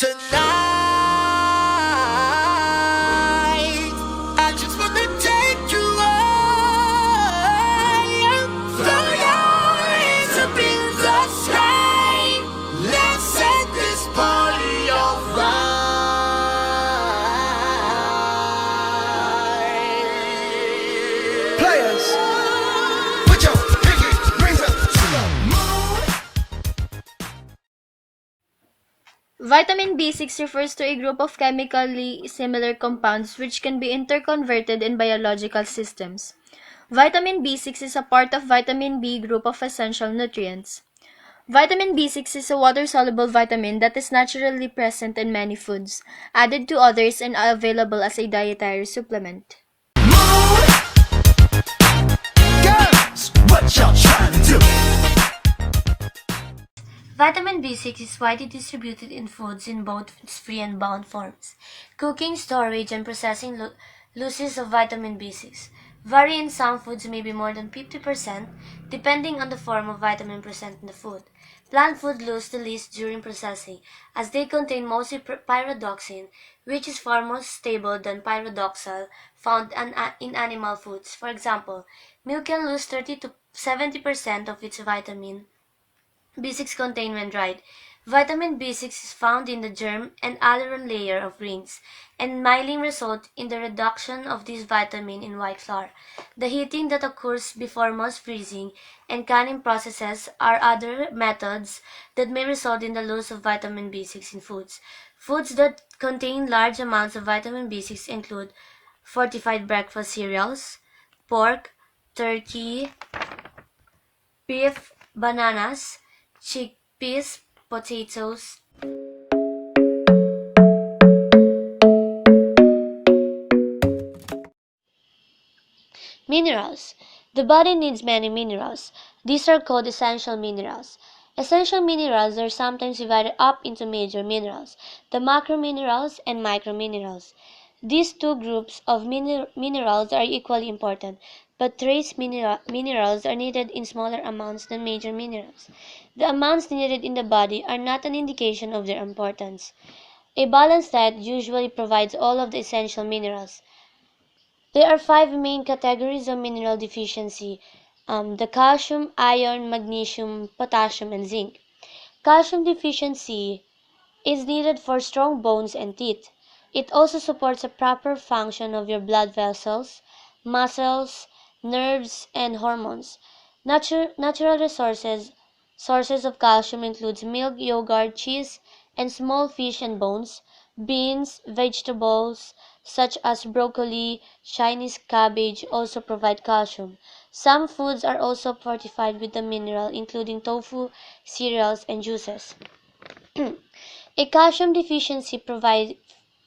Tonight, I just wanna take you higher. Throw your hands up in the sky. Let's set this party on fire. Players, put your pinky rings up to the moon. Vitamin B6 refers to a group of chemically similar compounds which can be interconverted in biological systems. Vitamin B6 is a part of vitamin B group of essential nutrients. Vitamin B6 is a water-soluble vitamin that is naturally present in many foods, added to others and available as a dietary supplement. Moon, girls, what y'all trying to do? Vitamin B6 is widely distributed in foods in both its free and bound forms. Cooking, storage, and processing losses of vitamin B6 vary. In some foods may be more than 50%, depending on the form of vitamin present in the food. Plant food lose the least during processing, as they contain mostly pyridoxine, which is far more stable than pyridoxal found in animal foods. For example, milk can lose 30 to 70% of its vitamin B6 contained when dried. Vitamin B6 is found in the germ and aileron layer of grains, and milling results in the reduction of this vitamin in white flour. The heating that occurs before most freezing and canning processes are other methods that may result in the loss of vitamin B6 in foods. Foods that contain large amounts of vitamin B6 include fortified breakfast cereals, pork, turkey, beef, bananas, chickpeas, potatoes. Minerals. The body needs many minerals. These are called essential minerals. Essential minerals are sometimes divided up into major minerals, the macrominerals and microminerals. These two groups of minerals are equally important, but trace minerals are needed in smaller amounts than major minerals. The amounts needed in the body are not an indication of their importance. A balanced diet usually provides all of the essential minerals. There are five main categories of mineral deficiency: the calcium, iron, magnesium, potassium, and zinc. Calcium deficiency is needed for strong bones and teeth. It also supports a proper function of your blood vessels, muscles, nerves, and hormones. Natural sources of calcium includes milk, yogurt, cheese, and small fish and bones. Beans, vegetables such as broccoli, Chinese cabbage also provide calcium. Some foods are also fortified with the mineral, including tofu, cereals, and juices. A calcium deficiency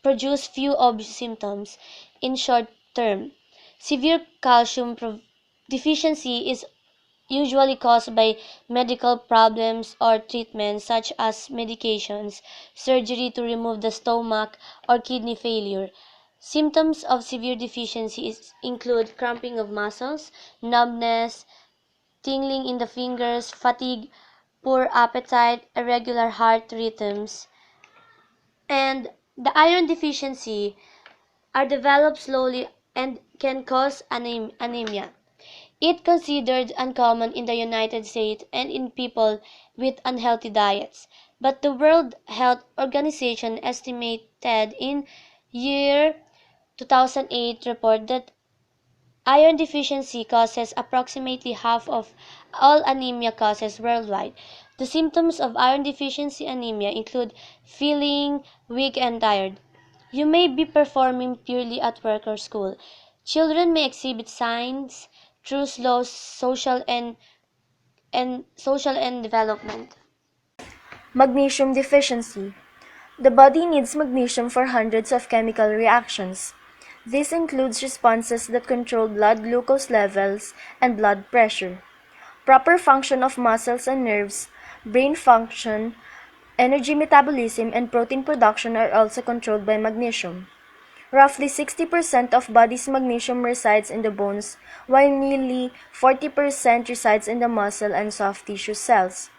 produce few obvious symptoms in short term. Severe deficiency is usually caused by medical problems or treatments such as medications, surgery to remove the stomach, or kidney failure. Symptoms of severe deficiency include cramping of muscles, numbness, tingling in the fingers, fatigue, poor appetite, irregular heart rhythms, and the iron deficiency are developed slowly and can cause anemia. It considered uncommon in the United States and in people with unhealthy diets, but the World Health Organization estimated in year 2008 report that iron deficiency causes approximately half of all anemia causes worldwide. The symptoms of iron deficiency anemia include feeling weak and tired. You may be performing poorly at work or school. Children may exhibit signs through slow social and development. Magnesium deficiency. The body needs magnesium for hundreds of chemical reactions. This includes responses that control blood glucose levels and blood pressure, proper function of muscles and nerves, brain function, energy metabolism, and protein production are also controlled by magnesium. Roughly 60% of body's magnesium resides in the bones, while nearly 40% resides in the muscle and soft tissue cells.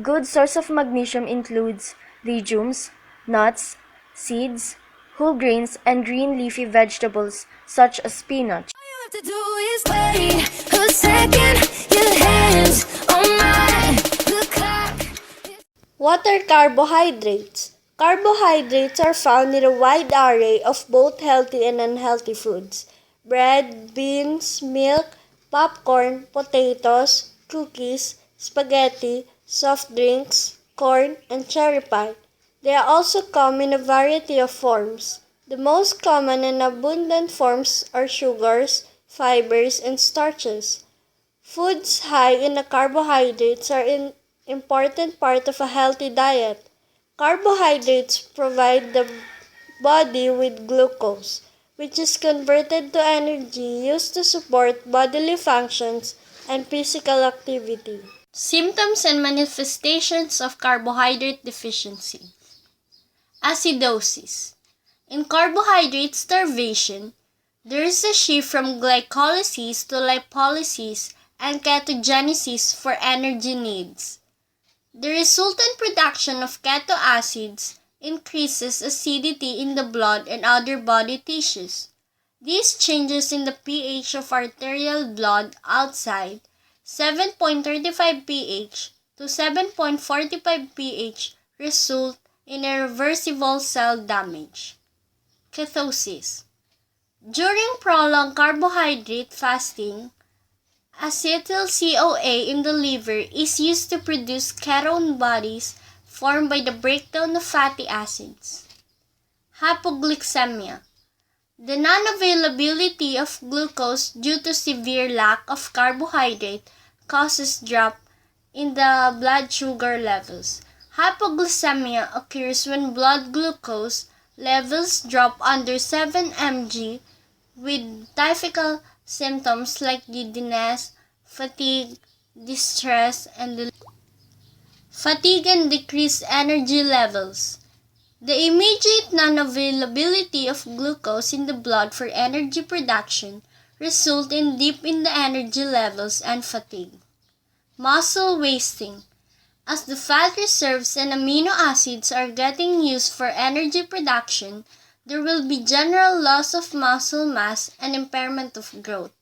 Good source of magnesium includes legumes, nuts, seeds, whole grains, and green leafy vegetables such as spinach. All you have to do is wait a second, your hands on mine. The clock. What are carbohydrates? Carbohydrates are found in a wide array of both healthy and unhealthy foods. Bread, beans, milk, popcorn, potatoes, cookies, spaghetti, soft drinks, corn, and cherry pie. They also come in a variety of forms. The most common and abundant forms are sugars, fibers, and starches. Foods high in the carbohydrates are an important part of a healthy diet. Carbohydrates provide the body with glucose, which is converted to energy used to support bodily functions and physical activity. Symptoms and manifestations of carbohydrate deficiency. Acidosis. In carbohydrate starvation, there is a shift from glycolysis to lipolysis and ketogenesis for energy needs. The resultant production of keto acids increases acidity in the blood and other body tissues. These changes in the pH of arterial blood outside 7.35 pH to 7.45 pH result in irreversible cell damage. Ketosis. During prolonged carbohydrate fasting, acetyl-CoA in the liver is used to produce ketone bodies formed by the breakdown of fatty acids. Hypoglycemia. The non-availability of glucose due to severe lack of carbohydrate causes drop in the blood sugar levels. Hypoglycemia occurs when blood glucose levels drop under 7 mg with typical symptoms like giddiness, fatigue, distress, and decreased energy levels. The immediate non-availability of glucose in the blood for energy production result in dip in the energy levels and fatigue. Muscle wasting. As the fat reserves and amino acids are getting used for energy production, there will be general loss of muscle mass and impairment of growth.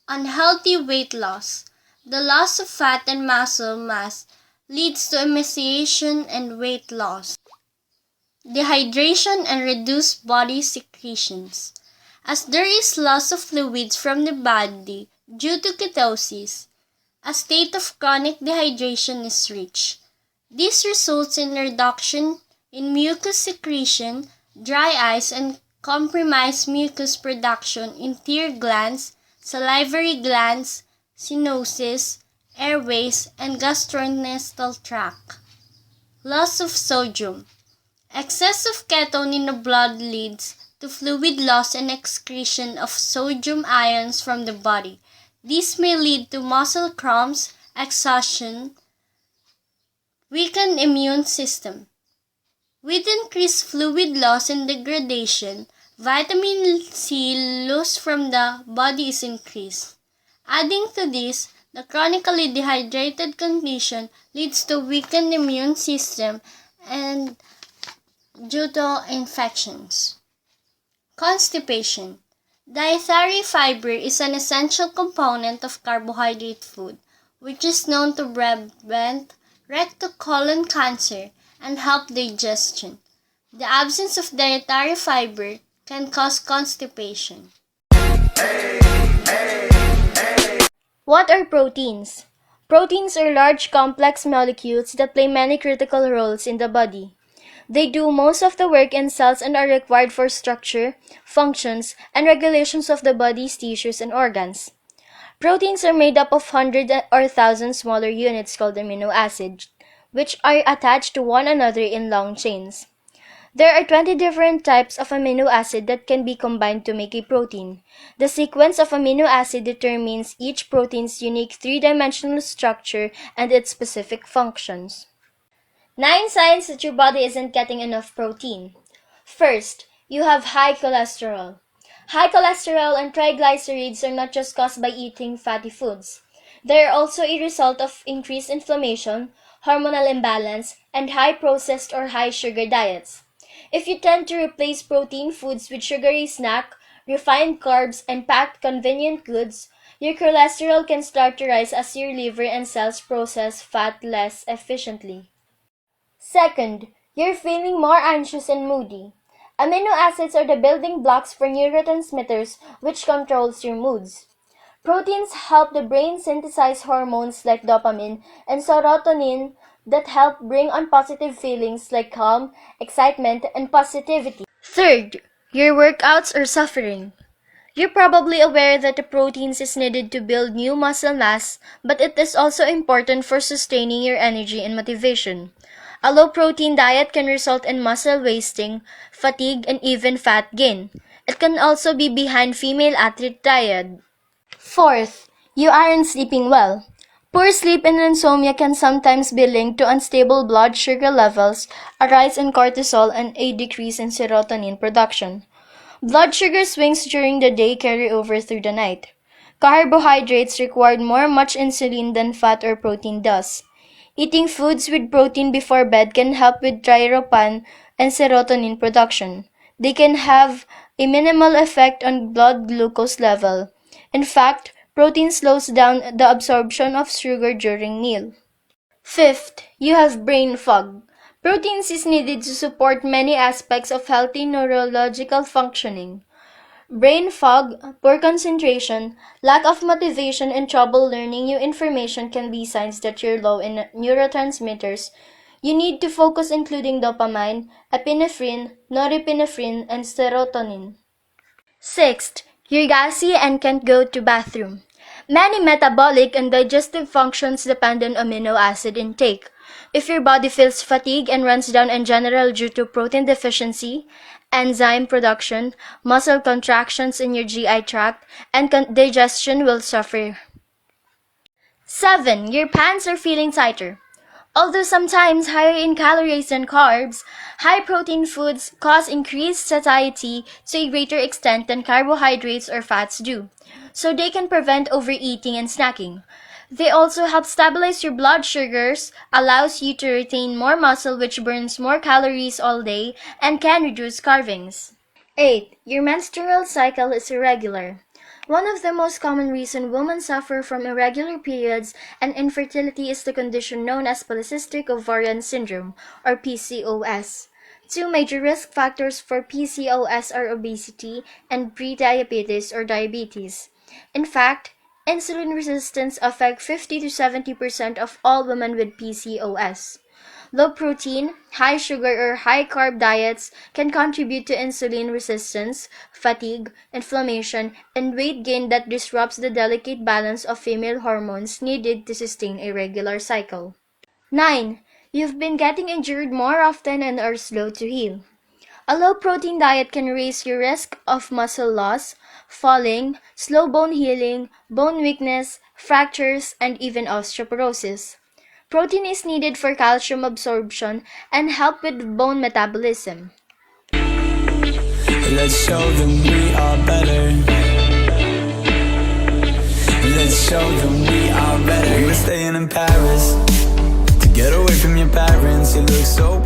Unhealthy weight loss. The loss of fat and muscle mass leads to emaciation and weight loss. Dehydration and reduced body secretions. As there is loss of fluids from the body due to ketosis, a state of chronic dehydration is reached. This results in reduction in mucus secretion, dry eyes, and compromised mucus production in tear glands, salivary glands, cyanosis, airways, and gastrointestinal tract. Loss of sodium. Excess of ketone in the blood leads to fluid loss and excretion of sodium ions from the body. This may lead to muscle cramps, exhaustion, weakened immune system. With increased fluid loss and degradation, vitamin C loss from the body is increased. Adding to this, the chronically dehydrated condition leads to weakened immune system and due to infections. Constipation. Dietary fiber is an essential component of carbohydrate food, which is known to prevent rectal-colon cancer and help digestion. The absence of dietary fiber can cause constipation. What are proteins? Proteins are large complex molecules that play many critical roles in the body. They do most of the work in cells and are required for structure, functions, and regulations of the body's tissues and organs. Proteins are made up of hundreds or thousands smaller units called amino acids, which are attached to one another in long chains. There are 20 different types of amino acid that can be combined to make a protein. The sequence of amino acid determines each protein's unique three-dimensional structure and its specific functions. 9 signs that your body isn't getting enough protein. First, you have high cholesterol. High cholesterol and triglycerides are not just caused by eating fatty foods. They are also a result of increased inflammation, hormonal imbalance, and high processed or high sugar diets. If you tend to replace protein foods with sugary snack, refined carbs, and packed convenient goods, your cholesterol can start to rise as your liver and cells process fat less efficiently. Second, you're feeling more anxious and moody. Amino acids are the building blocks for neurotransmitters which controls your moods. Proteins help the brain synthesize hormones like dopamine and serotonin that help bring on positive feelings like calm, excitement, and positivity. Third, your workouts are suffering. You're probably aware that the proteins is needed to build new muscle mass, but it is also important for sustaining your energy and motivation. A low-protein diet can result in muscle wasting, fatigue, and even fat gain. It can also be behind female athlete triad. Fourth, you aren't sleeping well. Poor sleep and insomnia can sometimes be linked to unstable blood sugar levels, a rise in cortisol, and a decrease in serotonin production. Blood sugar swings during the day carry over through the night. Carbohydrates require much insulin than fat or protein does. Eating foods with protein before bed can help with tryptophan and serotonin production. They can have a minimal effect on blood glucose level. In fact, protein slows down the absorption of sugar during meal. Fifth, you have brain fog. Proteins is needed to support many aspects of healthy neurological functioning. Brain fog, poor concentration, lack of motivation, and trouble learning new information can be signs that you're low in neurotransmitters. You need to focus including dopamine, epinephrine, norepinephrine, and serotonin. Sixth, you're gassy and can't go to bathroom. Many metabolic and digestive functions depend on amino acid intake. If your body feels fatigue and runs down in general due to protein deficiency, enzyme production, muscle contractions in your GI tract, and digestion will suffer. 7. Your pants are feeling tighter. Although sometimes higher in calories than carbs, high-protein foods cause increased satiety to a greater extent than carbohydrates or fats do, so they can prevent overeating and snacking. They also help stabilize your blood sugars, allows you to retain more muscle which burns more calories all day, and can reduce carvings. 8. Your menstrual cycle is irregular. One of the most common reasons women suffer from irregular periods and infertility is the condition known as polycystic ovarian syndrome, or PCOS. Two major risk factors for PCOS are obesity and prediabetes or diabetes. In fact, insulin resistance affects 50 to 70% of all women with PCOS. Low protein, high sugar, or high carb diets can contribute to insulin resistance, fatigue, inflammation, and weight gain that disrupts the delicate balance of female hormones needed to sustain a regular cycle. 9. You've been getting injured more often and are slow to heal. A low-protein diet can raise your risk of muscle loss, falling, slow bone healing, bone weakness, fractures, and even osteoporosis. Protein is needed for calcium absorption and help with bone metabolism. Let's show them we are better. Let's show them we are better. We were staying in Paris to get away from your parents. You look so